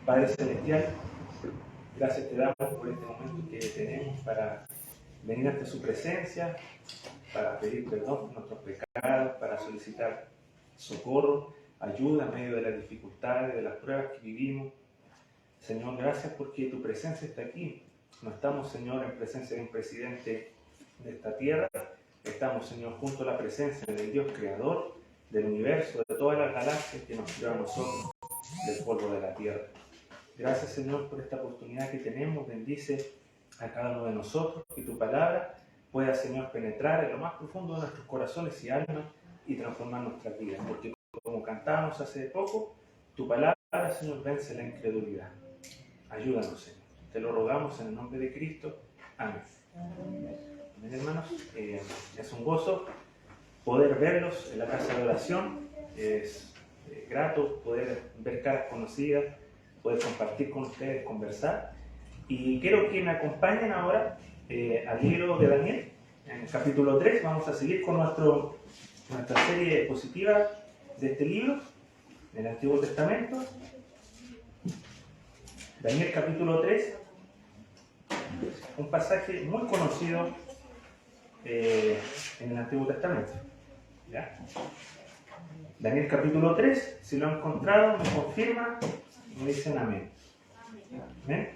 Padre Celestial, gracias te damos por este momento que tenemos para venir ante su presencia, para pedir perdón por nuestros pecados, para solicitar socorro, ayuda en medio de las dificultades, de las pruebas que vivimos. Señor, gracias porque tu presencia está aquí. No estamos, Señor, en presencia de un presidente de esta tierra. Estamos, Señor, junto a la presencia del Dios Creador, del universo, de todas las galaxias que nos creó a nosotros, del polvo de la tierra. Gracias, Señor, por esta oportunidad que tenemos. Bendice a cada uno de nosotros, que tu palabra pueda, Señor, penetrar en lo más profundo de nuestros corazones y almas y transformar nuestras vidas. Porque como cantábamos hace poco, tu palabra, Señor, vence la incredulidad. Ayúdanos, Señor. Te lo rogamos en el nombre de Cristo. Amén. Amén, hermanos. Es un gozo poder verlos en la casa de oración. Es grato poder ver caras conocidas, poder compartir con ustedes, conversar. Y quiero que me acompañen ahora al libro de Daniel, en el capítulo 3. Vamos a seguir con nuestra serie expositiva de este libro, del Antiguo Testamento. Daniel capítulo 3, un pasaje muy conocido en el Antiguo Testamento. ¿Ya? Daniel capítulo 3, si lo han encontrado, me confirman, me dicen amén. ¿Amén?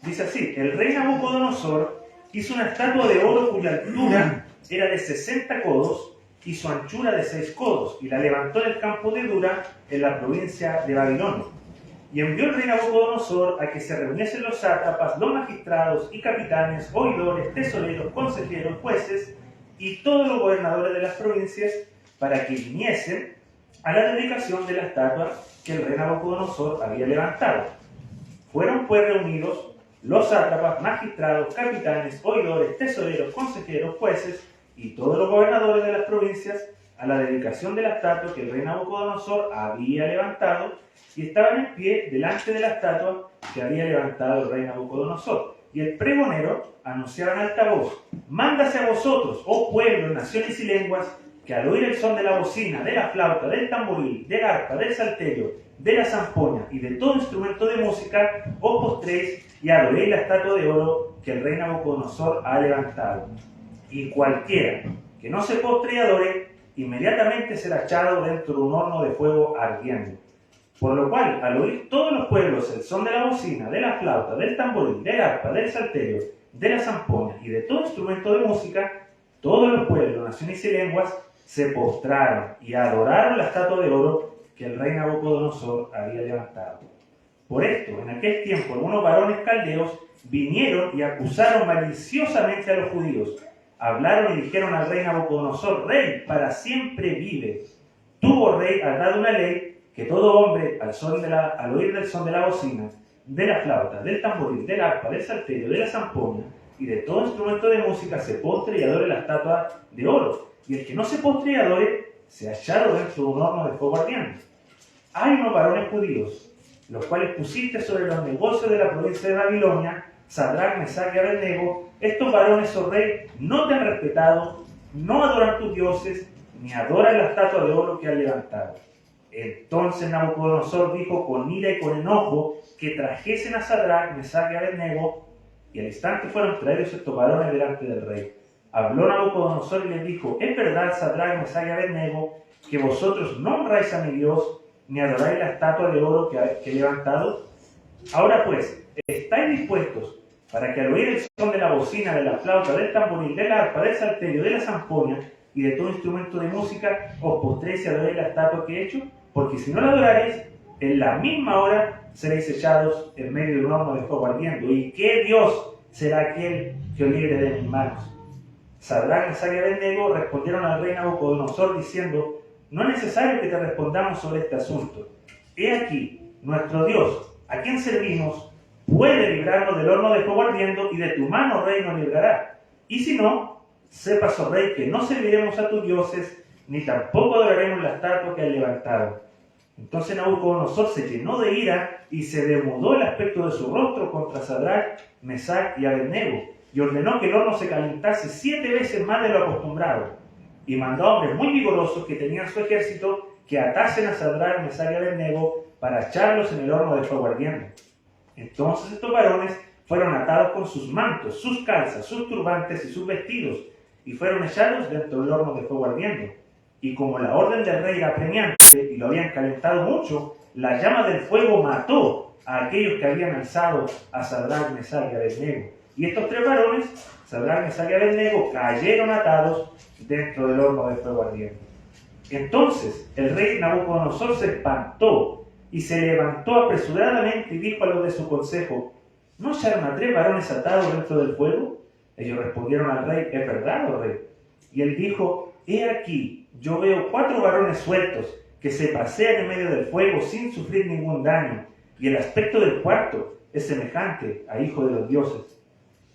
Dice así: el rey Nabucodonosor hizo una estatua de oro cuya altura era de 60 codos y su anchura de 6 codos, y la levantó en el campo de Dura, en la provincia de Babilonia. Y envió el rey Nabucodonosor a que se reuniesen los sátrapas, los magistrados y capitanes, oidores, tesoreros, consejeros, jueces y todos los gobernadores de las provincias, para que viniesen a la dedicación de la estatua que el rey Nabucodonosor había levantado. Fueron pues reunidos los sátrapas, magistrados, capitanes, oidores, tesoreros, consejeros, jueces y todos los gobernadores de las provincias a la dedicación de la estatua que el rey Nabucodonosor había levantado, y estaban en pie delante de la estatua que había levantado el rey Nabucodonosor. Y el pregonero anunciaba en alta voz: mándase a vosotros, oh pueblos, naciones y lenguas, que al oír el son de la bocina, de la flauta, del tamboril, del arpa, del salterio, de la zampoña y de todo instrumento de música, os postréis y adoréis la estatua de oro que el rey Nabucodonosor ha levantado. Y cualquiera que no se postre y adore, inmediatamente será echado dentro de un horno de fuego ardiendo. Por lo cual, al oír todos los pueblos el son de la bocina, de la flauta, del tamboril, del arpa, del salterio, de la zampoña y de todo instrumento de música, todos los pueblos, naciones y lenguas se postraron y adoraron la estatua de oro que el rey Nabucodonosor había levantado. Por esto, en aquel tiempo, algunos varones caldeos vinieron y acusaron maliciosamente a los judíos. Hablaron y dijeron al rey Nabucodonosor: rey, para siempre vive. Tú, oh rey, has dado una ley que todo hombre, al oír del son de la bocina, de la flauta, del tamboril, del arpa, del salterio, de la zampoña y de todo instrumento de música, se postre y adore la estatua de oro. Y el que no se postre y adore, se ha echado dentro de un horno de fuego ardiente. Hay unos varones judíos, los cuales pusiste sobre los negocios de la provincia de Babilonia, Sadrach, Mesach y Abednego. Estos varones, oh rey, no te han respetado, no adoran tus dioses, ni adoran la estatua de oro que han levantado. Entonces Nabucodonosor dijo con ira y con enojo que trajesen a Sadrach, Mesach y Abednego, y al instante fueron traídos estos varones delante del rey. Habló Nabucodonosor y les dijo: es verdad, Sadrach, Mesach y Abednego, que vosotros no honráis a mi Dios, ni adoráis la estatua de oro que he levantado. Ahora pues, ¿estáis dispuestos para que al oír el son de la bocina, de la flauta, del tamboril, del arpa, del salterio, de la zampoña y de todo instrumento de música, os postréis y adoréis la estatua que he hecho? Porque si no la adoraréis, en la misma hora seréis echados en medio de un horno de fuego ardiendo. ¿Y qué Dios será aquel que os libre de mis manos? Sadrach, Mesach y Abednego respondieron al rey Nabucodonosor diciendo: no es necesario que te respondamos sobre este asunto. He aquí, nuestro Dios, a quien servimos, puede librarnos del horno de fuego ardiendo, y de tu mano, rey, nos librará. Y si no, sepas, oh rey, que no serviremos a tus dioses, ni tampoco adoraremos la estatua que has levantado. Entonces Nabucodonosor se llenó de ira y se demudó el aspecto de su rostro contra Sadrach, Mesach y Abednego, y ordenó que el horno se calentase 7 veces más de lo acostumbrado. Y mandó a hombres muy vigorosos que tenían su ejército que atasen a Sadrach, Mesach y Abednego para echarlos en el horno de fuego ardiendo. Entonces estos varones fueron atados con sus mantos, sus calzas, sus turbantes y sus vestidos, y fueron echados dentro del horno de fuego ardiendo. Y como la orden del rey era apremiante y lo habían calentado mucho, la llama del fuego mató a aquellos que habían alzado a Sadrach, Mesach y Abednego. Y estos tres varones, Sadrach, Mesach y Abednego, cayeron atados dentro del horno de fuego ardiendo. Entonces el rey Nabucodonosor se espantó y se levantó apresuradamente y dijo a los de su consejo: ¿no echaron a tres varones atados dentro del fuego? Ellos respondieron al rey: ¿es verdad, oh rey? Y él dijo: he aquí, yo veo 4 varones sueltos que se pasean en medio del fuego sin sufrir ningún daño, y el aspecto del cuarto es semejante a hijo de los dioses.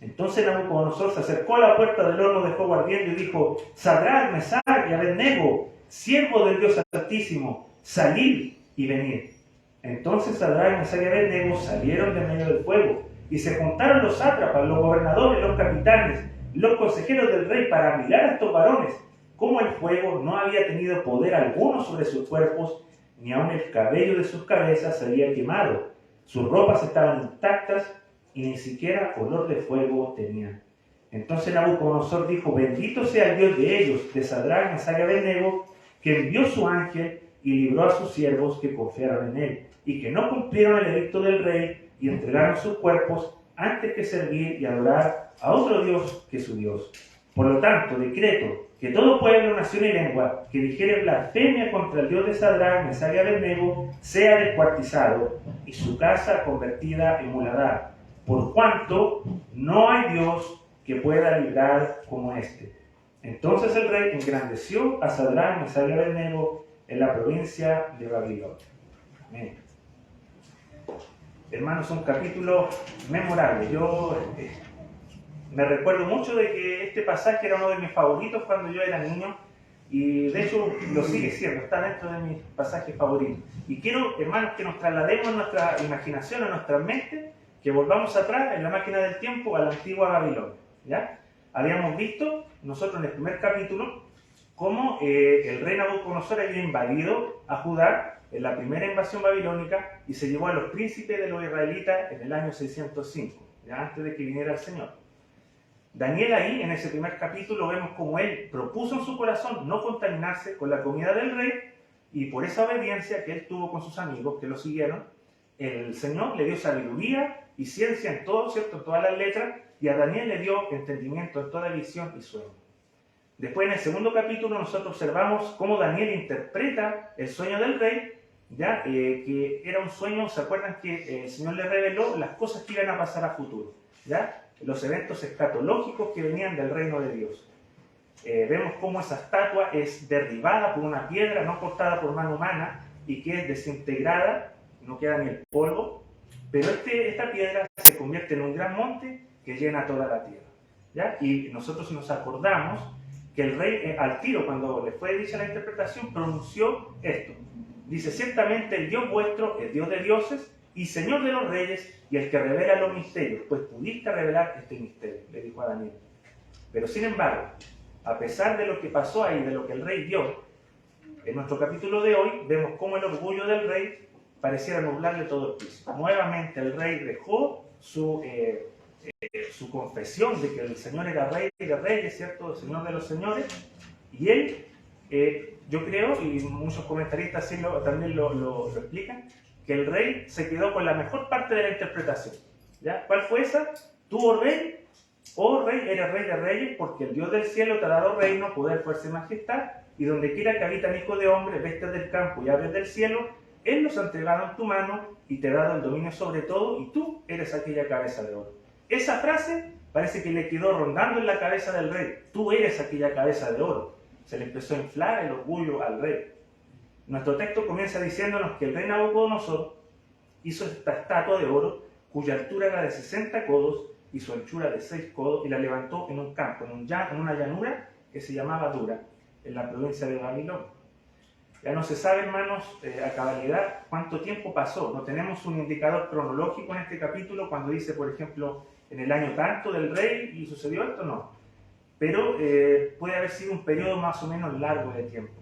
Entonces Nabucodonosor se acercó a la puerta del horno de fuego ardiendo y dijo: Sadrach, Mesach y Abednego, siervos del Dios Altísimo, salid y venid. Entonces Sadrach, Mesach y Abednego salieron de medio del fuego, y se juntaron los sátrapas, los gobernadores, los capitanes, los consejeros del rey para mirar a estos varones, como el fuego no había tenido poder alguno sobre sus cuerpos, ni aun el cabello de sus cabezas se había quemado. Sus ropas estaban intactas y ni siquiera olor de fuego tenían. Entonces Nabucodonosor dijo: bendito sea el Dios de ellos, de Sadrach, Mesach y Abednego, que envió su ángel y libró a sus siervos que confiaron en él, y que no cumplieron el edicto del rey y entregaron sus cuerpos antes que servir y adorar a otro Dios que su Dios. Por lo tanto, decreto que todo pueblo, nación y lengua que dijere blasfemia contra el Dios de Sadrach, Mesach y Abednego sea descuartizado y su casa convertida en muladar, por cuanto no hay Dios que pueda librar como este. Entonces el rey engrandeció a Sadrach, Mesach y Abednego en la provincia de Babilonia. Amén. Hermanos, un capítulo memorable. Yo me recuerdo mucho de que este pasaje era uno de mis favoritos cuando yo era niño, y de hecho lo sigue siendo, está dentro de mis pasajes favoritos. Y quiero, hermanos, que nos traslademos nuestra imaginación, a nuestra mente, que volvamos atrás en la máquina del tiempo a la antigua Babilonia, ¿ya? Habíamos visto nosotros en el primer capítulo cómo el rey Nabucodonosor había invadido a Judá en la primera invasión babilónica y se llevó a los príncipes de los israelitas en el año 605, ya antes de que viniera el Señor. Daniel ahí, en ese primer capítulo, vemos cómo él propuso en su corazón no contaminarse con la comida del rey, y por esa obediencia que él tuvo con sus amigos que lo siguieron, el Señor le dio sabiduría y ciencia en todo, ¿cierto? En todas las letras, y a Daniel le dio entendimiento en toda visión y sueño. Después, en el segundo capítulo, nosotros observamos cómo Daniel interpreta el sueño del rey, ¿ya? Que era un sueño. ¿Se acuerdan que el Señor le reveló las cosas que iban a pasar a futuro, ¿ya? Los eventos escatológicos que venían del reino de Dios. Vemos cómo esa estatua es derribada por una piedra, no cortada por mano humana, y que es desintegrada, no queda ni el polvo, pero esta piedra se convierte en un gran monte que llena toda la tierra, ¿ya? Y nosotros nos acordamos que el rey, al tiro, cuando le fue dicha la interpretación, pronunció esto. Dice: ciertamente el Dios vuestro es Dios de dioses y Señor de los reyes, y el que revela los misterios, pues pudiste revelar este misterio, le dijo a Daniel. Pero sin embargo, a pesar de lo que pasó ahí, de lo que el rey vio, en nuestro capítulo de hoy vemos cómo el orgullo del rey pareciera nublarle todo el piso. Nuevamente el rey dejó su confesión de que el Señor era rey de reyes, ¿cierto? El Señor de los señores, y él, yo creo, y muchos comentaristas así también lo explican, que el rey se quedó con la mejor parte de la interpretación, ¿ya? ¿Cuál fue esa? Tú, oh rey, eres rey de reyes, porque el Dios del cielo te ha dado reino, poder, fuerza y majestad, y donde quiera que habitan hijos de hombre, bestias del campo y aves del cielo, Él los ha entregado en tu mano y te ha dado el dominio sobre todo, y tú eres aquella cabeza de oro. Esa frase parece que le quedó rondando en la cabeza del rey. Tú eres aquella cabeza de oro. Se le empezó a inflar el orgullo al rey. Nuestro texto comienza diciéndonos que el rey Nabucodonosor hizo esta estatua de oro, cuya altura era de 60 codos y su anchura de 6 codos, y la levantó en un campo, en una llanura que se llamaba Dura, en la provincia de Babilonia. Ya no se sabe, hermanos, a cabalidad cuánto tiempo pasó. No tenemos un indicador cronológico en este capítulo cuando dice, por ejemplo, en el año tanto del rey y sucedió esto, no. Pero puede haber sido un periodo más o menos largo de tiempo,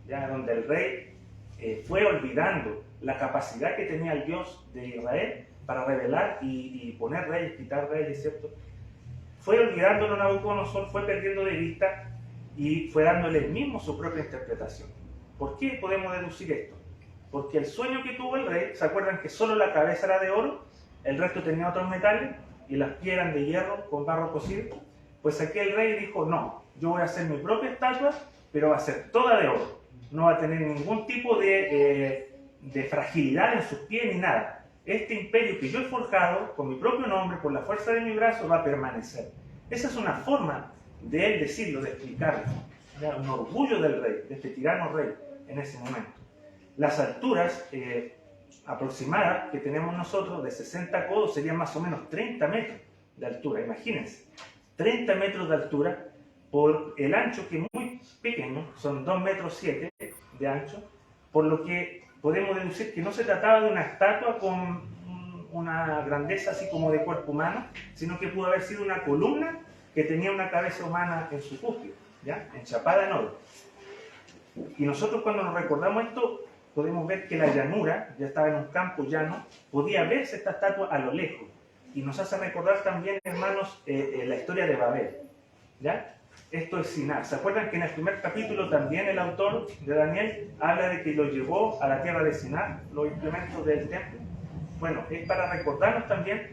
ya donde el rey fue olvidando la capacidad que tenía el Dios de Israel para revelar y poner reyes, quitar reyes, ¿cierto? Fue olvidándolo Nabucodonosor, fue perdiendo de vista y fue dándole él mismo su propia interpretación. ¿Por qué podemos deducir esto? Porque el sueño que tuvo el rey, ¿se acuerdan que solo la cabeza era de oro? El resto tenía otros metales y las pies eran de hierro con barro cocido. Pues aquel rey dijo, no, yo voy a hacer mi propia estatua, pero va a ser toda de oro. No va a tener ningún tipo de fragilidad en sus pies ni nada. Este imperio que yo he forjado con mi propio nombre, por la fuerza de mi brazo, va a permanecer. Esa es una forma de él decirlo, de explicarlo. Era un orgullo del rey, de este tirano rey en ese momento. Las alturas aproximadas que tenemos nosotros de 60 codos serían más o menos 30 metros de altura, imagínense. 30 metros de altura por el ancho, que es muy pequeño, son 2,7 metros de ancho, por lo que podemos deducir que no se trataba de una estatua con una grandeza así como de cuerpo humano, sino que pudo haber sido una columna que tenía una cabeza humana en su cúspide, ¿ya? Enchapada en oro. Y nosotros cuando nos recordamos esto, podemos ver que la llanura, ya estaba en un campo llano, podía verse esta estatua a lo lejos. Y nos hace recordar también, hermanos, la historia de Babel, ¿ya? Esto es Sinar. ¿Se acuerdan que en el primer capítulo también el autor de Daniel habla de que lo llevó a la tierra de Sinar, los implementos del templo? Bueno, es para recordarnos también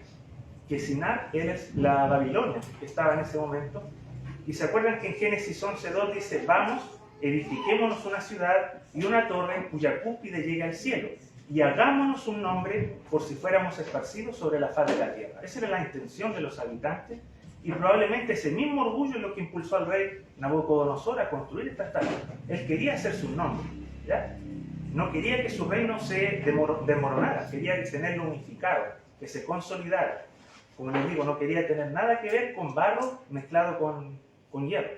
que Sinar es la Babilonia que estaba en ese momento. Y se acuerdan que en Génesis 11:2 dice, vamos, edifiquémonos una ciudad y una torre cuya cúspide llegue al cielo, y hagámonos un nombre por si fuéramos esparcidos sobre la faz de la tierra. Esa era la intención de los habitantes, y probablemente ese mismo orgullo es lo que impulsó al rey Nabucodonosor a construir esta estatua. Él quería hacer su nombre, ¿ya? No quería que su reino se desmoronara, quería tenerlo unificado, que se consolidara. Como les digo, no quería tener nada que ver con barro mezclado con hierro.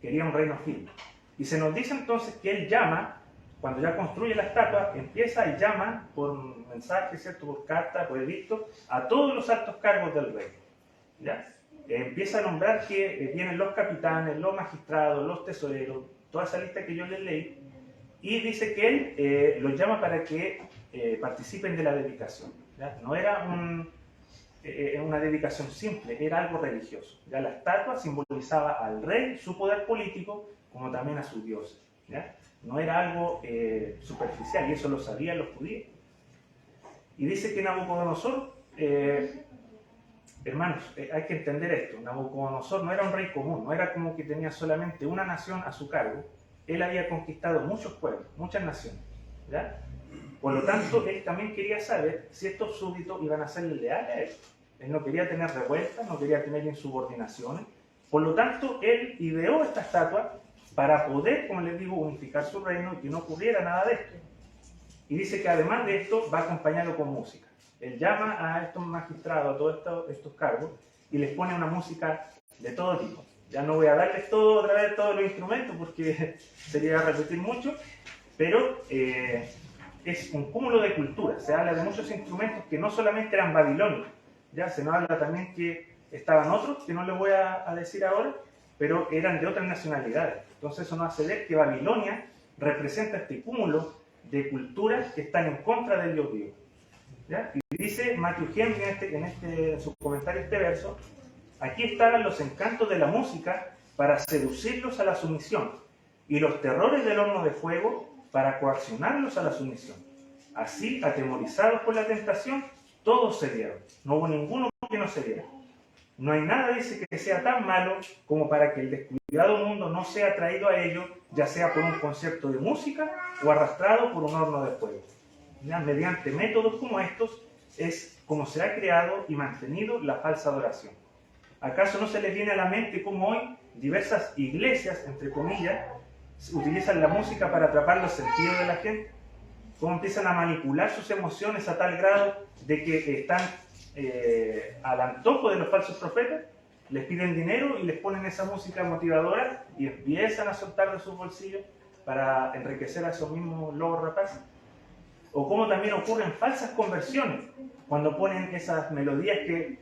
Quería un reino firme. Y se nos dice entonces que él llama, cuando ya construye la estatua, empieza y llama por mensaje, ¿cierto? Por carta, por edicto, a todos los altos cargos del reino, ¿ya? Empieza a nombrar que vienen los capitanes, los magistrados, los tesoreros, toda esa lista que yo les leí, y dice que él los llama para que participen de la dedicación, ¿ya? No era una dedicación simple, era algo religioso. Ya la estatua simbolizaba al rey, su poder político, como también a su dios, ¿ya? No era algo superficial, y eso lo sabían los judíos. Y dice que Nabucodonosor, hermanos, hay que entender esto, Nabucodonosor no era un rey común, no era como que tenía solamente una nación a su cargo. Él había conquistado muchos pueblos, muchas naciones, ¿ya? Por lo tanto, él también quería saber si estos súbditos iban a serle leales a él. Él no quería tener revueltas, no quería tener insubordinaciones. Por lo tanto, él ideó esta estatua para poder, como les digo, unificar su reino y que no ocurriera nada de esto. Y dice que además de esto, va acompañado con música. Él llama a estos magistrados, a todos estos cargos, y les pone una música de todo tipo. Ya no voy a darles otra vez todos los instrumentos porque sería repetir mucho, pero es un cúmulo de culturas. Se habla de muchos instrumentos que no solamente eran babilónicos, ya se nos habla también que estaban otros, que no les voy a decir ahora, pero eran de otras nacionalidades. Entonces eso nos hace ver que Babilonia representa este cúmulo de culturas que están en contra del Dios vivo, ¿ya? Y dice Matthew Henry en su comentario este verso, aquí estaban los encantos de la música para seducirlos a la sumisión y los terrores del horno de fuego para coaccionarlos a la sumisión. Así, atemorizados por la tentación, todos cedieron. No hubo ninguno que no cediera. No hay nada, dice, que sea tan malo como para que el descuidado mundo no sea atraído a ello, ya sea por un concierto de música o arrastrado por un horno de fuego. ¿Ya? Mediante métodos como estos es como se ha creado y mantenido la falsa adoración. ¿Acaso no se les viene a la mente cómo hoy diversas iglesias, entre comillas, utilizan la música para atrapar los sentidos de la gente? ¿Cómo empiezan a manipular sus emociones a tal grado de que están al antojo de los falsos profetas? Les piden dinero y les ponen esa música motivadora y empiezan a soltar de sus bolsillos para enriquecer a esos mismos lobos rapaces. O cómo también ocurren falsas conversiones, cuando ponen esas melodías que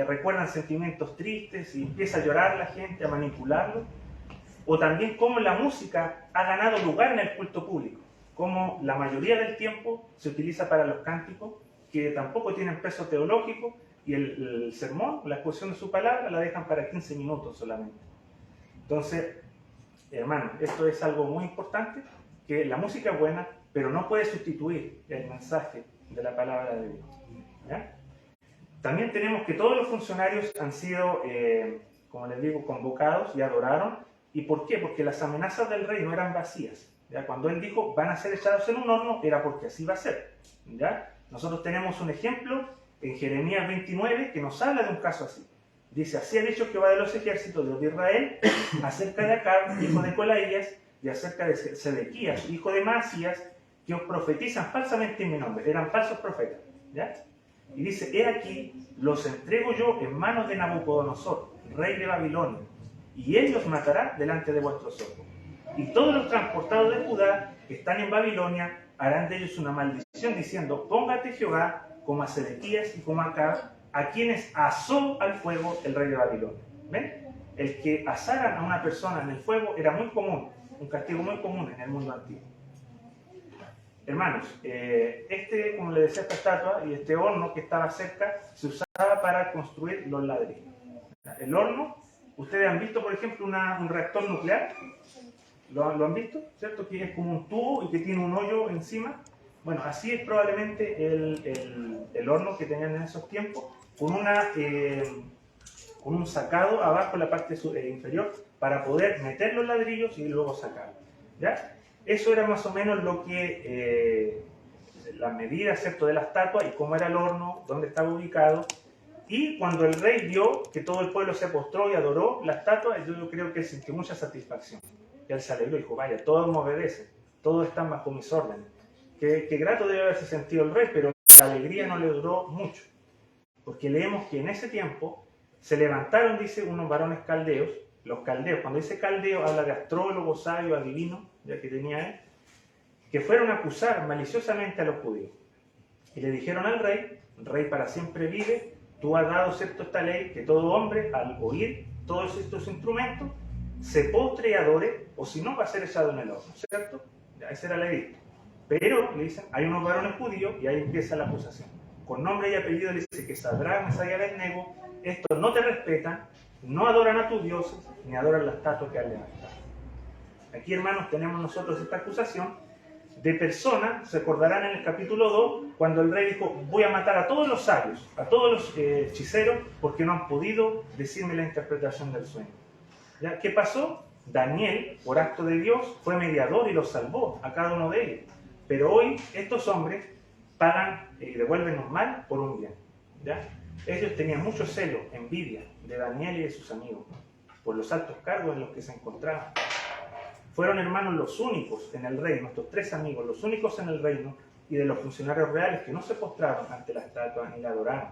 recuerdan sentimientos tristes y empieza a llorar la gente, a manipularlo. O también cómo la música ha ganado lugar en el culto público, como la mayoría del tiempo se utiliza para los cánticos, que tampoco tienen peso teológico, y el sermón, la exposición de su palabra, la dejan para 15 minutos solamente. Entonces, hermano, esto es algo muy importante, que la música es buena, pero no puede sustituir el mensaje de la palabra de Dios. ¿Ya? También tenemos que todos los funcionarios han sido, como les digo, convocados y adoraron. ¿Y por qué? Porque las amenazas del rey no eran vacías. ¿Ya? Cuando él dijo, van a ser echados en un horno, era porque así va a ser. ¿Ya? Nosotros tenemos un ejemplo en Jeremías 29 que nos habla de un caso así. Dice, así ha dicho Jehová de los ejércitos, Dios de Israel, acerca de Acab, hijo de Colaías, y acerca de Sedequías, hijo de Maasías, que os profetizan falsamente en mi nombre. Eran falsos profetas. ¿Ya? Y dice, he aquí, los entrego yo en manos de Nabucodonosor, rey de Babilonia, y él los matará delante de vuestros ojos. Y todos los transportados de Judá que están en Babilonia harán de ellos una maldición, diciendo, póngate Jehová como a Sedequías y como a Acab, a quienes asó al fuego el rey de Babilonia. ¿Ven? El que asaran a una persona en el fuego era muy común, un castigo muy común en el mundo antiguo. Hermanos, como le decía, esta estatua y este horno que estaba cerca se usaba para construir los ladrillos. El horno, ustedes han visto, por ejemplo, un reactor nuclear. ¿Lo han visto? ¿Cierto? Que es como un tubo y que tiene un hoyo encima. Bueno, así es probablemente el horno que tenían en esos tiempos, con un sacado abajo en la parte inferior para poder meter los ladrillos y luego sacarlos. ¿Ya? Eso era más o menos lo que, las medidas, ¿cierto?, de la estatua y cómo era el horno, dónde estaba ubicado. Y cuando el rey vio que todo el pueblo se postró y adoró la estatua, yo creo que él sintió mucha satisfacción. Y él se alegró y dijo, vaya, todos me obedecen, todos están bajo mis órdenes. Qué grato debe haberse sentido el rey, pero la alegría no le duró mucho. Porque leemos que en ese tiempo se levantaron, dice, unos varones caldeos. Los caldeos, cuando dice caldeo, habla de astrólogo, sabio, adivino, ya que tenía él, que fueron a acusar maliciosamente a los judíos. Y le dijeron al rey, rey para siempre vive, tú has dado, ¿cierto?, esta ley, que todo hombre, al oír todos estos instrumentos, se postre y adore, o si no, va a ser echado en el horno, ¿cierto? Ya, ese era el edicto. Pero, le dicen, hay unos varones judíos, y ahí empieza la acusación. Con nombre y apellido le dice que Sadrac, Mesach y Abednego, estos no te respetan, no adoran a tus dioses, ni adoran la estatua que has levantado. Aquí, hermanos, tenemos nosotros esta acusación de personas, se acordarán en el capítulo 2, cuando el rey dijo, voy a matar a todos los sabios, a todos los hechiceros, porque no han podido decirme la interpretación del sueño. ¿Ya? ¿Qué pasó? Daniel, por acto de Dios, fue mediador y los salvó a cada uno de ellos. Pero hoy estos hombres pagan y devuelven un mal por un bien. ¿Ya? Ellos tenían mucho celo, envidia de Daniel y de sus amigos, por los altos cargos en los que se encontraban. Fueron, hermanos, los únicos en el reino, estos tres amigos, los únicos en el reino, y de los funcionarios reales que no se postraron ante la estatua ni la adoraron.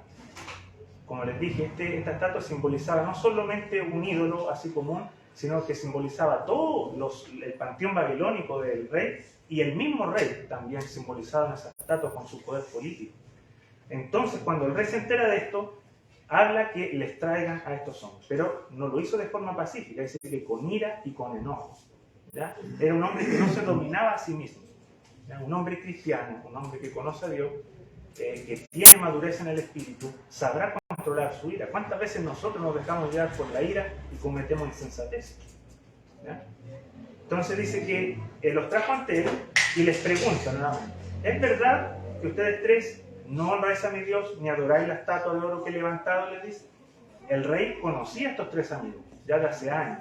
Como les dije, esta estatua simbolizaba no solamente un ídolo así común, sino que simbolizaba todo el panteón babilónico del rey, y el mismo rey también simbolizado en esa estatua con su poder político. Entonces, cuando el rey se entera de esto, habla que les traigan a estos hombres, pero no lo hizo de forma pacífica, es decir, que con ira y con enojo. ¿Ya? Era un hombre que no se dominaba a sí mismo, ¿ya? Un hombre cristiano, un hombre que conoce a Dios, que tiene madurez en el espíritu, sabrá controlar su ira. ¿Cuántas veces nosotros nos dejamos llevar por la ira y cometemos insensatez? ¿Ya? Entonces dice que los trajo ante él y les pregunta nuevamente, ¿es verdad que ustedes tres no honráis a mi Dios ni adoráis la estatua de oro que he levantado? Les dice. El rey conocía a estos tres amigos ya de hace años,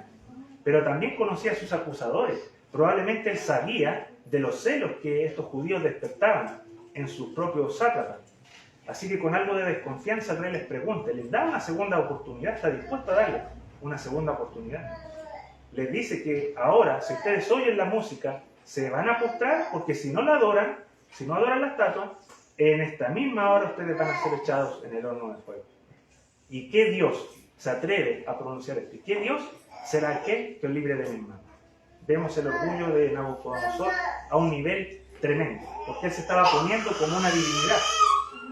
pero también conocía a sus acusadores. Probablemente él sabía de los celos que estos judíos despertaban en sus propios sátrapas. Así que con algo de desconfianza el rey les pregunta, les da una segunda oportunidad, está dispuesto a darle una segunda oportunidad. Les dice que ahora, si ustedes oyen la música, se van a postrar, porque si no la adoran, si no adoran la estatua, en esta misma hora ustedes van a ser echados en el horno de fuego. ¿Y qué Dios se atreve a pronunciar esto? ¿Y qué Dios será aquel que os libre de mis manos? Vemos el orgullo de Nabucodonosor a un nivel tremendo, porque él se estaba poniendo como una divinidad,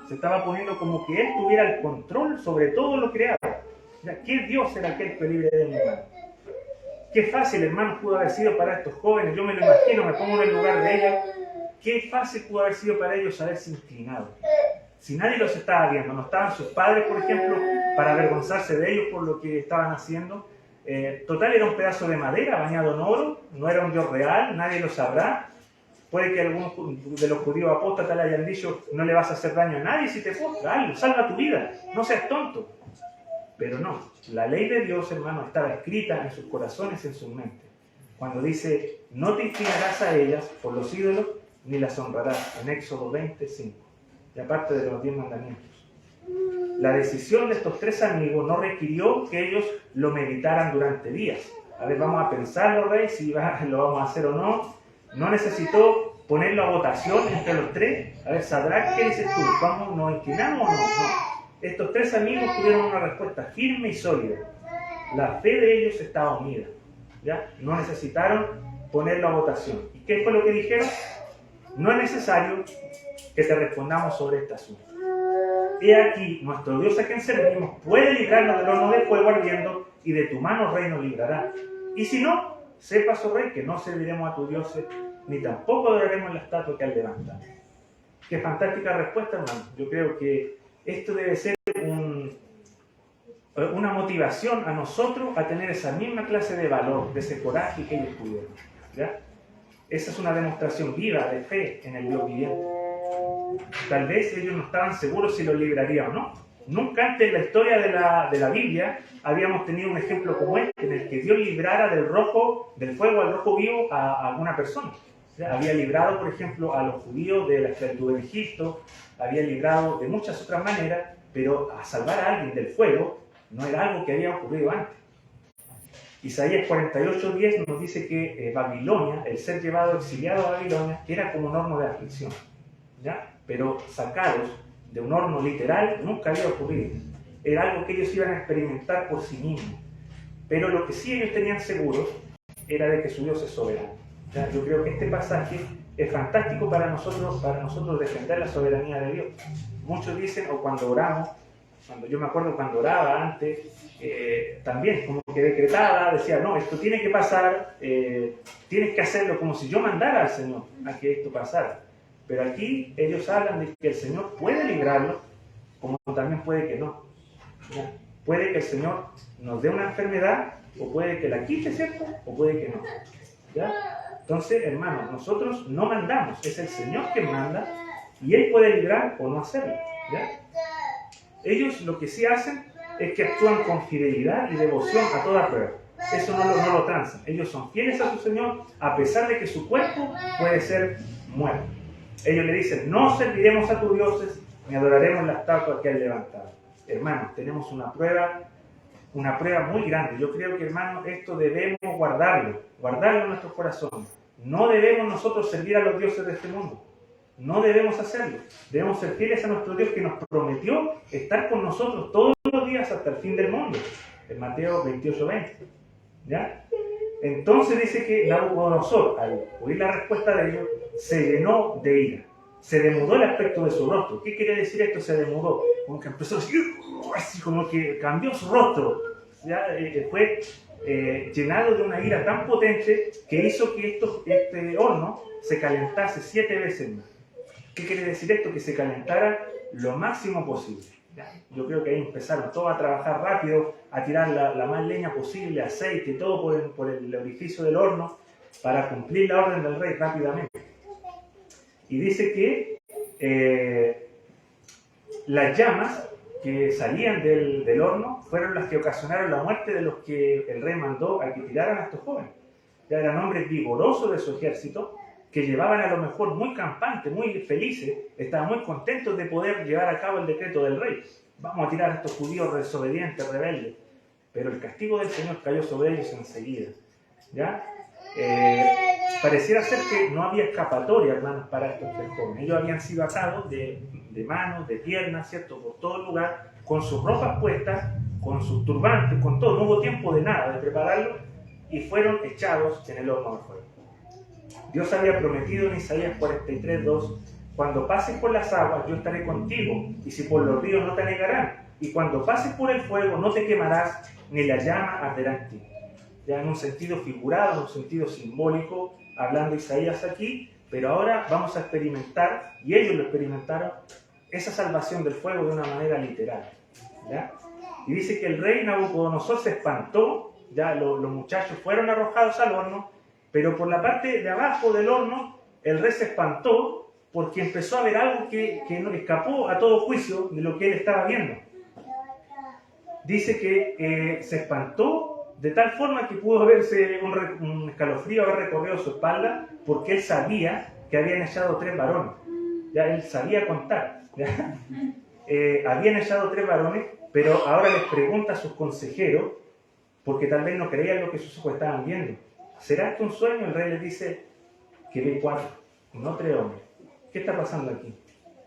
se estaba poniendo como que él tuviera el control sobre todo lo creado. ¿Qué Dios será aquel que os libre de mis manos? Qué fácil, hermanos, pudo haber sido para estos jóvenes. Yo me lo imagino, me pongo en el lugar de ellos. qué fácil pudo haber sido para ellos haberse inclinado. Si nadie los estaba viendo, no estaban sus padres, por ejemplo, para avergonzarse de ellos por lo que estaban haciendo. Total, era un pedazo de madera bañado en oro, no era un Dios real, nadie lo sabrá. Puede que algunos de los judíos apóstatas le hayan dicho, no le vas a hacer daño a nadie si te postras, hazlo, salva tu vida, no seas tonto. Pero no, la ley de Dios, hermano, estaba escrita en sus corazones, en sus mentes. Cuando dice, no te inclinarás a ellas por los ídolos, ni las honrarás, en Éxodo 25, y aparte de los 10 mandamientos. La decisión de estos 3 amigos no requirió que ellos lo meditaran durante días. A ver, vamos a pensarlo, rey, si lo vamos a hacer o no. No necesitó ponerlo a votación entre los 3. A ver, Sadrach, ¿qué dices tú? ¿Vamos, nos inclinamos o no? No. Estos 3 amigos tuvieron una respuesta firme y sólida. La fe de ellos estaba unida. ¿Ya? No necesitaron ponerlo a votación. ¿Y qué fue lo que dijeron? No es necesario que te respondamos sobre este asunto. He aquí, nuestro Dios a quien servimos puede librarnos del horno de fuego ardiendo, y de tu mano, rey, nos librará. Y si no, sepas, oh rey, que no serviremos a tus dioses, ni tampoco adoraremos la estatua que has levantado. Qué fantástica respuesta, hermano. Yo creo que esto debe ser una motivación a nosotros a tener esa misma clase de valor, de ese coraje que ellos tuvieron. ¿Ya? Esa es una demostración viva de fe en el Dios viviente. Tal vez ellos no estaban seguros si los libraría o no. Nunca antes en la historia de la Biblia habíamos tenido un ejemplo como este, en el que Dios librara del fuego al rojo vivo a alguna persona. ¿Ya? Había librado, por ejemplo, a los judíos de la esclavitud en Egipto, había librado de muchas otras maneras, pero a salvar a alguien del fuego no era algo que había ocurrido antes. Isaías 48:10 nos dice que Babilonia, el ser llevado exiliado a Babilonia, era como un horno de aflicción, ¿ya? Pero sacados de un horno literal nunca había ocurrido. Era algo que ellos iban a experimentar por sí mismos. Pero lo que sí ellos tenían seguro era de que su Dios es soberano. ¿Ya? Yo creo que este pasaje es fantástico para nosotros defender la soberanía de Dios. Muchos dicen, o cuando oramos, yo me acuerdo cuando oraba antes, también como que decretaba, decía, no, esto tiene que pasar, tienes que hacerlo como si yo mandara al Señor a que esto pasara. Pero aquí ellos hablan de que el Señor puede librarlo, como también puede que no. ¿Ya? Puede que el Señor nos dé una enfermedad, o puede que la quite, ¿cierto? O puede que no. ¿Ya? Entonces, hermanos, nosotros no mandamos, es el Señor quien manda, y Él puede librar o no hacerlo. ¿Ya? Ellos lo que sí hacen es que actúan con fidelidad y devoción a toda prueba. Eso no lo transan. Ellos son fieles a su Señor, a pesar de que su cuerpo puede ser muerto. Ellos le dicen, no serviremos a tus dioses, ni adoraremos la estatua que has levantado. Hermanos, tenemos una prueba muy grande. Yo creo que, hermanos, esto debemos guardarlo en nuestros corazones. No debemos nosotros servir a los dioses de este mundo. No debemos hacerlo. Debemos ser fieles a nuestro Dios que nos prometió estar con nosotros todos los días hasta el fin del mundo. En Mateo 28:20. ¿Ya? Entonces dice que Nabucodonosor, al oír la respuesta de ellos, se llenó de ira. Se demudó el aspecto de su rostro. ¿Qué quiere decir esto? Se demudó. Como que empezó así, como que cambió su rostro. ¿Ya? Fue llenado de una ira tan potente que hizo que este horno se calentase 7 veces más. ¿Qué quiere decir esto? Que se calentara lo máximo posible. ¿Ya? Yo creo que ahí empezaron todos a trabajar rápido, a tirar la más leña posible, aceite y todo por el orificio del horno para cumplir la orden del rey rápidamente. Y dice que las llamas que salían del horno fueron las que ocasionaron la muerte de los que el rey mandó a que tiraran a estos jóvenes. Ya eran hombres vigorosos de su ejército, que llevaban a lo mejor muy campantes, muy felices, estaban muy contentos de poder llevar a cabo el decreto del rey. Vamos a tirar a estos judíos desobedientes, rebeldes. Pero el castigo del Señor cayó sobre ellos enseguida. ¿Ya? Pareciera ser que no había escapatoria, hermanos, para estos 3 jóvenes. Ellos habían sido atados de manos, de piernas, ¿cierto? Por todo el lugar, con sus ropas puestas, con sus turbantes, con todo. No hubo tiempo de nada, de prepararlo, y fueron echados en el horno de fuego. Dios había prometido en Isaías 43:2, cuando pases por las aguas, yo estaré contigo, y si por los ríos no te anegarán, y cuando pases por el fuego no te quemarás, ni la llama arderá en ti. Ya en un sentido figurado, en un sentido simbólico, hablando Isaías aquí, pero ahora vamos a experimentar, y ellos lo experimentaron, esa salvación del fuego de una manera literal. ¿Ya? Y dice que el rey Nabucodonosor se espantó, ya los muchachos fueron arrojados al horno, pero por la parte de abajo del horno el rey se espantó porque empezó a ver algo que no escapó a todo juicio de lo que él estaba viendo. Dice que se espantó de tal forma que pudo verse un escalofrío haber recorrido su espalda, porque él sabía que habían echado 3 varones. Ya él sabía contar. ¿Ya? Habían echado 3 varones, pero ahora les pregunta a sus consejeros, porque tal vez no creían lo que sus ojos estaban viendo. ¿Será esto un sueño? El rey les dice que ve 4, no 3 hombres. ¿Qué está pasando aquí?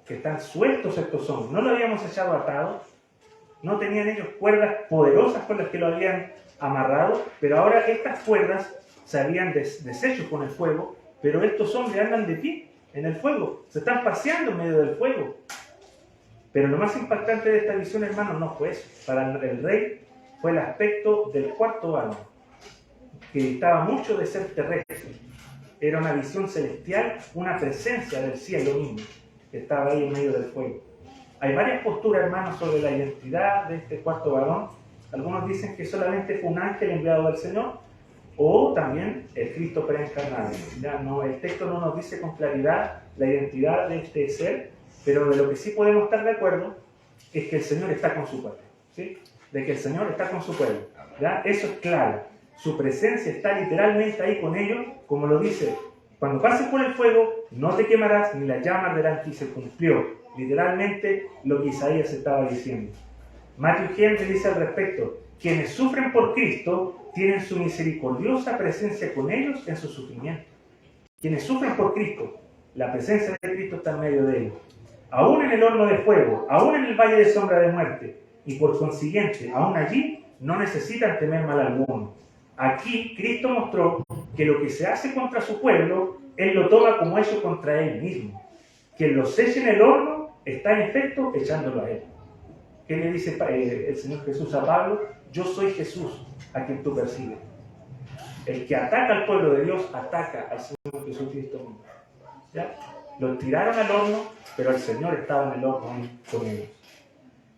Que están sueltos estos hombres. No lo habíamos echado atado, no tenían ellos cuerdas poderosas con las que lo habían amarrado, pero ahora estas cuerdas se habían deshecho con el fuego, pero estos hombres andan de pie en el fuego, se están paseando en medio del fuego. Pero lo más impactante de esta visión, hermanos, no fue eso. Para el rey fue el aspecto del 4º varón, que distaba mucho de ser terrestre. Era una visión celestial, una presencia del cielo mismo, que estaba ahí en medio del fuego. Hay varias posturas, hermanos, sobre la identidad de este 4º varón. Algunos dicen que solamente fue un ángel enviado del Señor, o también el Cristo preencarnado. Ya no, el texto no nos dice con claridad la identidad de este ser, pero de lo que sí podemos estar de acuerdo es que el Señor está con su pueblo, ¿sí? De que el Señor está con su pueblo, ¿ya? Eso es claro. Su presencia está literalmente ahí con ellos, como lo dice: cuando pases por el fuego, no te quemarás, ni las llamas verán. Y se cumplió literalmente lo que Isaías estaba diciendo. Matthew Henry dice al respecto: quienes sufren por Cristo tienen su misericordiosa presencia con ellos en su sufrimiento. Quienes sufren por Cristo, la presencia de Cristo está en medio de ellos. Aún en el horno de fuego, aún en el valle de sombra de muerte, y por consiguiente, aún allí, no necesitan temer mal alguno. Aquí, Cristo mostró que lo que se hace contra su pueblo, Él lo toma como hecho contra Él mismo. Quien los eche en el horno, está en efecto echándolo a Él. ¿Qué le dice el Señor Jesús a Pablo? Yo soy Jesús, a quien tú persigues. El que ataca al pueblo de Dios, ataca al Señor Jesucristo mismo. ¿Ya? Los tiraron al horno, pero el Señor estaba en el horno con ellos.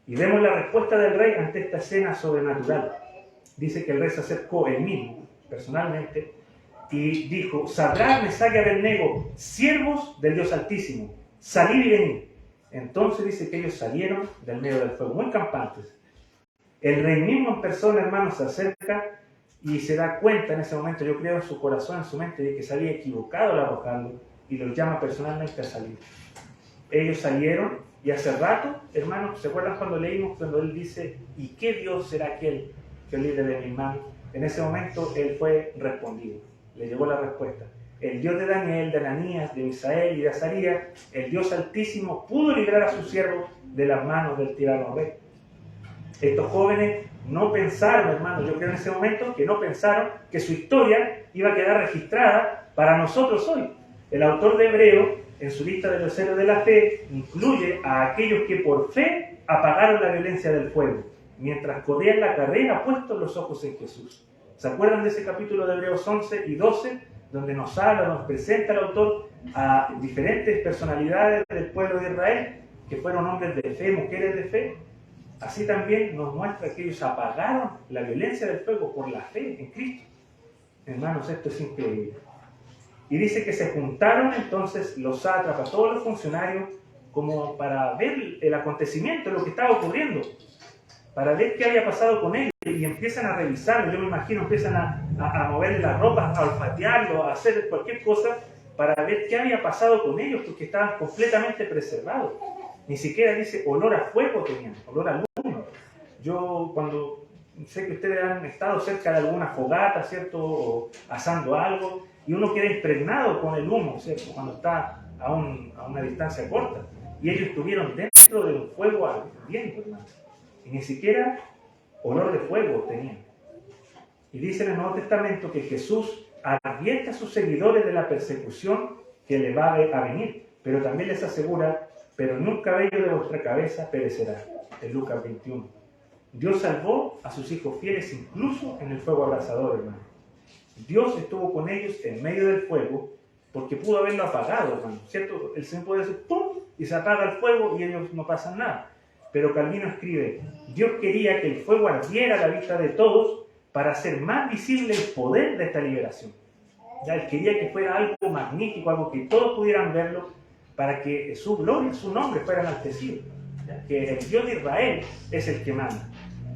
Y vemos la respuesta del rey ante esta escena sobrenatural. Dice que el rey se acercó él mismo, personalmente, y dijo: Sadrach, Mesach y Abednego, siervos del Dios Altísimo, salid y venid. Entonces dice que ellos salieron del medio del fuego, muy campantes. El rey mismo en persona, hermanos, se acerca y se da cuenta en ese momento, yo creo en su corazón, en su mente, de que se había equivocado al arrojarlo, y los llama personalmente a salir. Ellos salieron, y hace rato, hermanos, ¿se acuerdan cuando leímos cuando él dice: ¿y qué Dios será aquel que os libre de mis manos? En ese momento él fue respondido, le llegó la respuesta. El Dios de Daniel, de Ananías, de Misael y de Azarías, el Dios Altísimo, pudo librar a sus siervos de las manos del tirano rey. Estos jóvenes no pensaron, hermanos, yo creo en ese momento que no pensaron que su historia iba a quedar registrada para nosotros hoy. El autor de Hebreo, en su lista de los héroes de la fe, incluye a aquellos que por fe apagaron la violencia del fuego, mientras corrían la carrera puestos los ojos en Jesús. ¿Se acuerdan de ese capítulo de Hebreos 11 y 12, donde nos habla, nos presenta el autor a diferentes personalidades del pueblo de Israel, que fueron hombres de fe, mujeres de fe? Así también nos muestra que ellos apagaron la violencia del fuego por la fe en Cristo. Hermanos, esto es increíble. Y dice que se juntaron entonces los sátrapas, todos los funcionarios, como para ver el acontecimiento, lo que estaba ocurriendo, para ver qué había pasado con ellos. Y empiezan a revisarlo, yo me imagino, empiezan a moverle las ropas, a olfatearlo, a hacer cualquier cosa para ver qué había pasado con ellos, porque estaban completamente preservados. Ni siquiera dice olor a fuego tenían, olor a humo. Yo cuando sé que ustedes han estado cerca de alguna fogata, ¿cierto? O asando algo, y uno queda impregnado con el humo, ¿cierto? Cuando está a una distancia corta. Y ellos estuvieron dentro de un fuego ardiendo, hermano. Y ni siquiera olor de fuego tenían. Y dice en el Nuevo Testamento que Jesús advierte a sus seguidores de la persecución que le va a venir, pero también les asegura: pero ni un cabello de vuestra cabeza perecerá. En Lucas 21. Dios salvó a sus hijos fieles incluso en el fuego abrasador, hermano. Dios estuvo con ellos en medio del fuego, porque pudo haberlo apagado, hermano, ¿cierto? El Señor puede decir ¡pum! Y se apaga el fuego y ellos no pasan nada. Pero Calvino escribe, Dios quería que el fuego ardiera a la vista de todos para hacer más visible el poder de esta liberación. Ya, Él quería que fuera algo magnífico, algo que todos pudieran verlo, para que su gloria, su nombre fuera enaltecido. ¿Ya? Que el Dios de Israel es el que manda.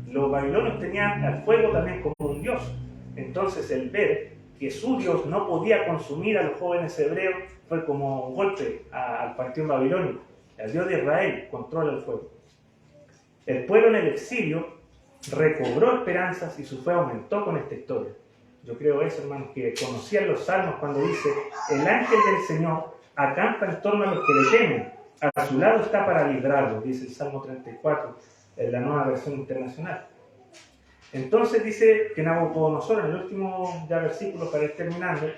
Los babilonios tenían al fuego también como un Dios. Entonces el ver que su Dios no podía consumir a los jóvenes hebreos fue como un golpe al panteón babilónico. El Dios de Israel controla el fuego. El pueblo en el exilio recobró esperanzas y su fe aumentó con esta historia. Yo creo eso, hermanos, que conocían los salmos cuando dice: el ángel del Señor acampa en torno a los que le temen, a su lado está para librarlos, dice el Salmo 34, en la Nueva Versión Internacional. Entonces dice que Nabucodonosor, en el último ya versículo para ir terminando,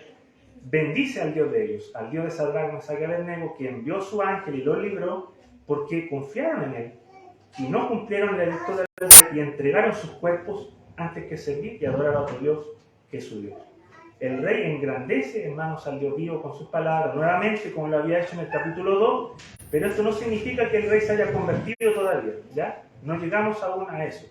bendice al Dios de ellos, al Dios de Sadrach, Mesach y Abednego, que envió su ángel y los libró porque confiaron en él y no cumplieron la edicto del rey y entregaron sus cuerpos antes que servir y adorar a otro Dios que es su Dios. El rey engrandece, hermanos, al Dios vivo con sus palabras, nuevamente como lo había hecho en el capítulo 2, pero esto no significa que el rey se haya convertido todavía, ¿ya? No llegamos aún a eso.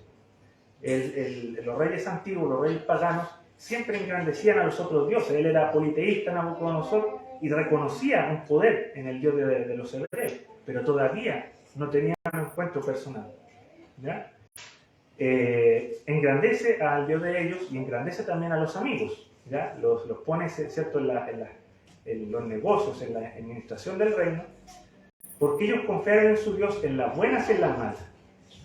Los reyes antiguos, los reyes paganos, siempre engrandecían a los otros dioses. Él era politeísta, Nabucodonosor, y reconocía un poder en el Dios de los hebreos, pero todavía no tenía un encuentro personal, ¿ya? Engrandece al Dios de ellos y engrandece también a los amigos, ¿ya? Los pone, ¿cierto?, en los negocios, en la administración del reino, porque ellos confiaron en su Dios en las buenas y en las malas.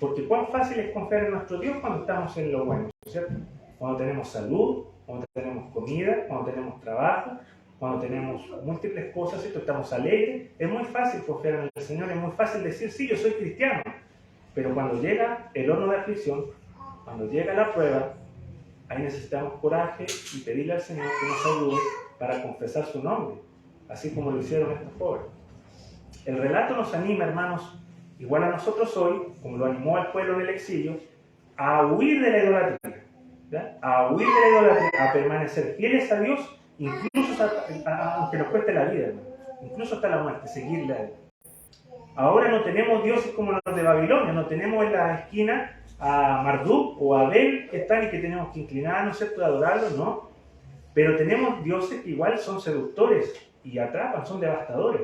Porque cuán fácil es confiar en nuestro Dios cuando estamos en lo bueno, ¿cierto? Cuando tenemos salud, cuando tenemos comida, cuando tenemos trabajo, cuando tenemos múltiples cosas, ¿cierto? Estamos alegres. Es muy fácil confiar en el Señor, es muy fácil decir, sí, yo soy cristiano. Pero cuando llega el horno de aflicción, cuando llega la prueba, ahí necesitamos coraje y pedirle al Señor que nos ayude para confesar su nombre, así como lo hicieron estos jóvenes. El relato nos anima, hermanos, igual a nosotros hoy, como lo animó al pueblo en el exilio, a huir de la idolatría, ¿ya? A huir de la idolatría, a permanecer fieles a Dios, incluso aunque nos cueste la vida, hermano, incluso hasta la muerte, seguirle a Él. Ahora no tenemos dioses como los de Babilonia, no tenemos en la esquina a Marduk o a Abel que están y que tenemos que inclinarnos, ¿cierto?, de adorarlos, no. Pero tenemos dioses que igual son seductores y atrapan, son devastadores.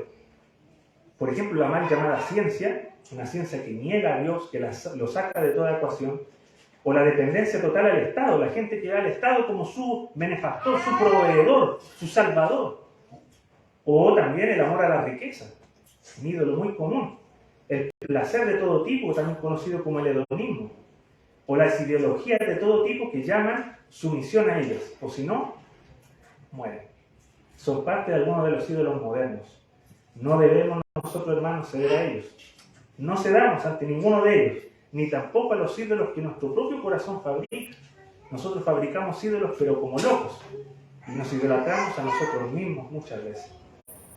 Por ejemplo, la mal llamada ciencia, una ciencia que niega a Dios, que lo saca de toda ecuación, o la dependencia total al Estado, la gente que ve al Estado como su benefactor, su proveedor, su salvador. O también el amor a la riqueza, un ídolo muy común. El placer de todo tipo, también conocido como el hedonismo. O las ideologías de todo tipo que llaman sumisión a ellas, o si no, mueren. Son parte de algunos de los ídolos modernos. No debemos nosotros, hermanos, ceder a ellos. No cedamos ante ninguno de ellos, ni tampoco a los ídolos que nuestro propio corazón fabrica. Nosotros fabricamos ídolos, pero como locos, y nos idolatramos a nosotros mismos muchas veces.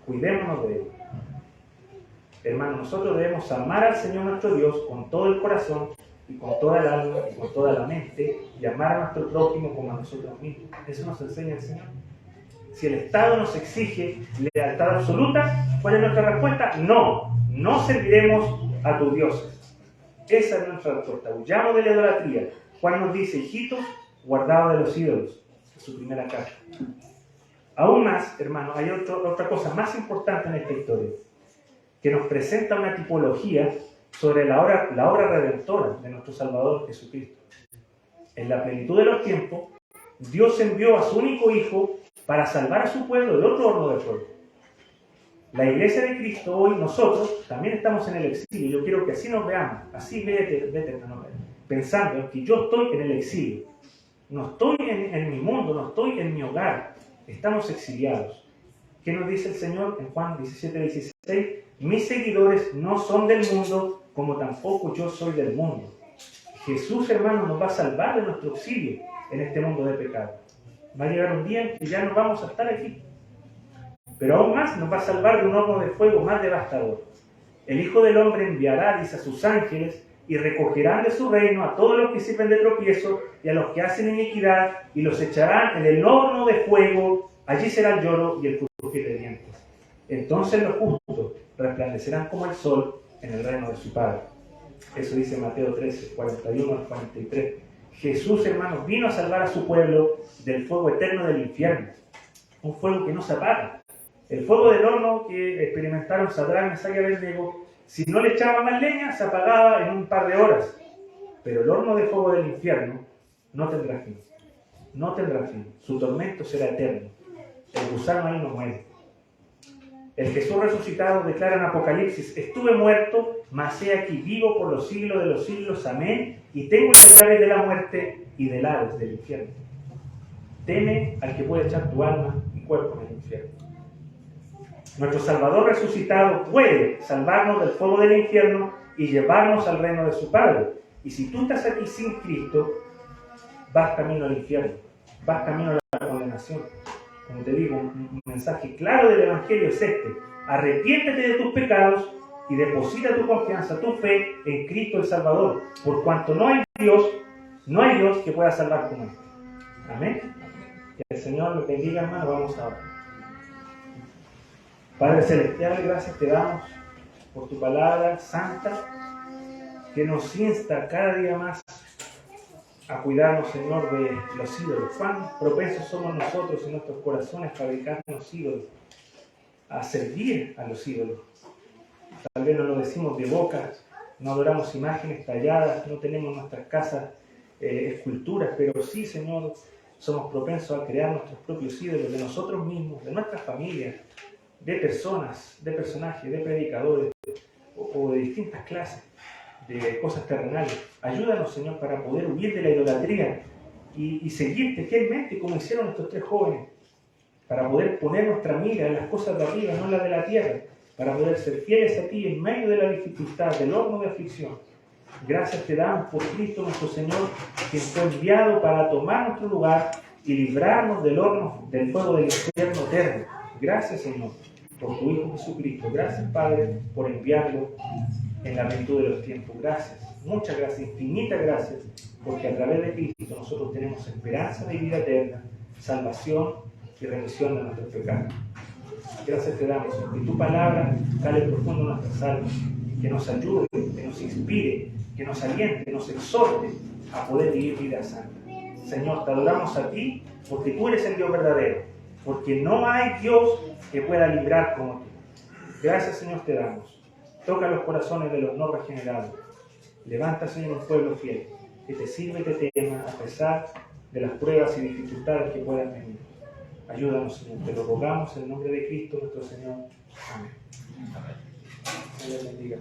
Cuidémonos de ellos. Hermanos, nosotros debemos amar al Señor nuestro Dios con todo el corazón, y con toda el alma, y con toda la mente, y amar a nuestro prójimo como a nosotros mismos. Eso nos enseña el Señor. Si el Estado nos exige lealtad absoluta, ¿cuál es nuestra respuesta? No, no serviremos a tus dioses. Esa es nuestra respuesta. Huyamos de la idolatría. Juan nos dice, hijitos, guardados de los ídolos. Es su primera carta. Aún más, hermanos, hay otra cosa más importante en esta historia, que nos presenta una tipología sobre la obra redentora de nuestro Salvador Jesucristo. En la plenitud de los tiempos, Dios envió a su único Hijo para salvar a su pueblo de otro horno de fuego. La iglesia de Cristo hoy, nosotros, también estamos en el exilio. Yo quiero que así nos veamos, así vete, hermano, pensando que yo estoy en el exilio. No estoy en mi mundo, no estoy en mi hogar. Estamos exiliados. ¿Qué nos dice el Señor en Juan 17:16? Mis seguidores no son del mundo, como tampoco yo soy del mundo. Jesús, hermano, nos va a salvar de nuestro exilio en este mundo de pecado. Va a llegar un día en que ya no vamos a estar aquí. Pero aún más nos va a salvar de un horno de fuego más devastador. El Hijo del Hombre enviará, dice, a sus ángeles y recogerán de su reino a todos los que sirven de tropiezo y a los que hacen iniquidad y los echarán en el horno de fuego. Allí será el lloro y el crujir de dientes. Entonces los justos resplandecerán como el sol en el reino de su Padre. Eso dice Mateo 13, 41 al 43. Jesús, hermanos, vino a salvar a su pueblo del fuego eterno del infierno. Un fuego que no se apaga. El fuego del horno que experimentaron Sadrach, Mesach y Abednego, si no le echaban más leña, se apagaba en un par de horas. Pero el horno de fuego del infierno no tendrá fin. No tendrá fin. Su tormento será eterno. El gusano ahí no muere. El Jesús resucitado declara en Apocalipsis: estuve muerto, mas he aquí vivo por los siglos de los siglos. Amén. Y tengo las llaves de la muerte y del Hades, del infierno. Teme al que puede echar tu alma y cuerpo en el infierno. Nuestro Salvador resucitado puede salvarnos del fuego del infierno y llevarnos al reino de su Padre. Y si tú estás aquí sin Cristo, vas camino al infierno, vas camino a la condenación. Como te digo, un mensaje claro del Evangelio es este: arrepiéntete de tus pecados y deposita tu confianza, tu fe en Cristo el Salvador, por cuanto no hay Dios que pueda salvar como este. Amén. Que el Señor nos bendiga, hermano. Vamos a orar. Padre Celestial, gracias te damos por tu palabra santa, que nos insta cada día más a cuidarnos, Señor, de los ídolos. Cuán propensos somos nosotros en nuestros corazones a fabricarnos ídolos, a servir a los ídolos. Tal vez no lo decimos de boca, no adoramos imágenes talladas, no tenemos en nuestras casas esculturas, pero sí, Señor, somos propensos a crear nuestros propios ídolos de nosotros mismos, de nuestras familias, de personas, de personajes, de predicadores o de distintas clases de cosas terrenales. Ayúdanos, Señor, para poder huir de la idolatría y seguirte fielmente como hicieron estos tres jóvenes, para poder poner nuestra mira en las cosas de arriba, no en las de la tierra, para poder ser fieles a ti en medio de la dificultad, del horno de aflicción. Gracias te damos por Cristo nuestro Señor, quien fue enviado para tomar nuestro lugar y librarnos del horno, del fuego del infierno eterno. Gracias, Señor, por tu Hijo Jesucristo. Gracias, Padre, por enviarlo en la plenitud de los tiempos. Gracias, muchas gracias, infinitas gracias, porque a través de Cristo nosotros tenemos esperanza de vida eterna, salvación y remisión de nuestros pecados. Gracias te damos, Señor, que tu palabra cale profundo en nuestras almas, que nos ayude, que nos inspire, que nos aliente, que nos exhorte a poder vivir vida santa. Señor, te adoramos a ti porque tú eres el Dios verdadero, porque no hay Dios que pueda librar como tú. Gracias, Señor, te damos. Toca los corazones de los no regenerados. Levanta, Señor, un pueblo fiel, que te sirve y te tema a pesar de las pruebas y dificultades que puedan venir. Ayúdanos, Señor, te lo rogamos en el nombre de Cristo nuestro Señor. Amén. Dios bendiga.